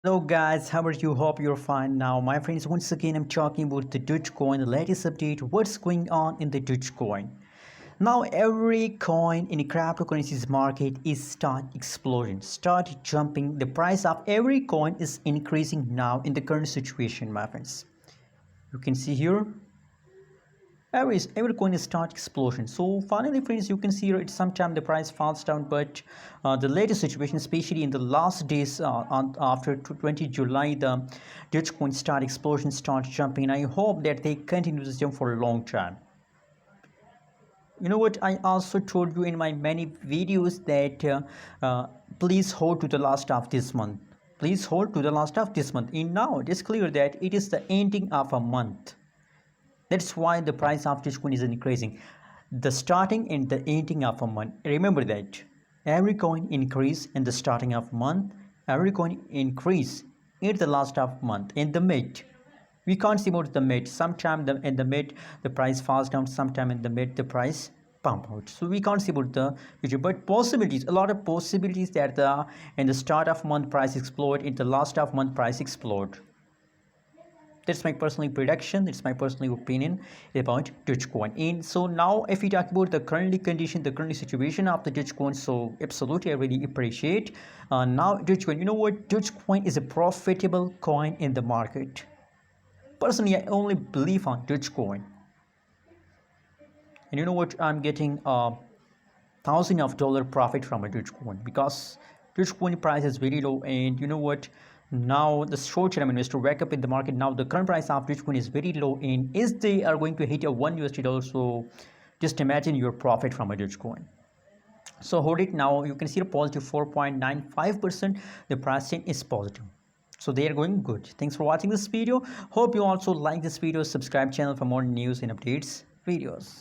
Hello guys, how are you? Hope you're fine. Now my friends, once again I'm talking about the Dogecoin, the latest update, what's going on in the Dogecoin. Now every coin in the cryptocurrencies market is start exploding, start jumping. The price of every coin is increasing now in the current situation, my friends. You can see here every coin is start explosion. So finally friends, you can see here it's sometime the price falls down, but the latest situation, especially in the last days after 20 July, the Dogecoin start explosion, start jumping, and I hope that they continue to jump for a long time. You know what, I also told you in my many videos that please hold to the last of this month. Please hold to the last of this month. And now it is clear that it is the ending of a month. That's why the price of Dogecoin is increasing. The starting and the ending of a month. Remember that every coin increase in the starting of month, every coin increase at the last of month. In the mid, we can't see about the mid. Sometime in the mid the price falls down. Sometime in the mid the price pump out. So we can't see about the future, but possibilities, a lot of possibilities that the in the start of month price explode, in the last of month price explode. That's my personal prediction, that's my personal opinion about Dogecoin. And so now if we talk about the currently condition, the current situation of the Dogecoin, so absolutely I really appreciate now Dogecoin. You know what, Dogecoin is a profitable coin in the market. Personally, I only believe on Dogecoin. And you know what, I'm getting thousands of dollar profit from a Dogecoin because Dogecoin price is very low. And you know what, now the short-term investor wake up in the market. Now the current price of Dogecoin is very low, and is they are going to hit a $1 so just imagine your profit from a Dogecoin. So hold it. Now you can see a positive 4.95%. The pricing is positive, so they are going good. Thanks for watching this video. Hope you also like this video. Subscribe channel for more news and updates videos.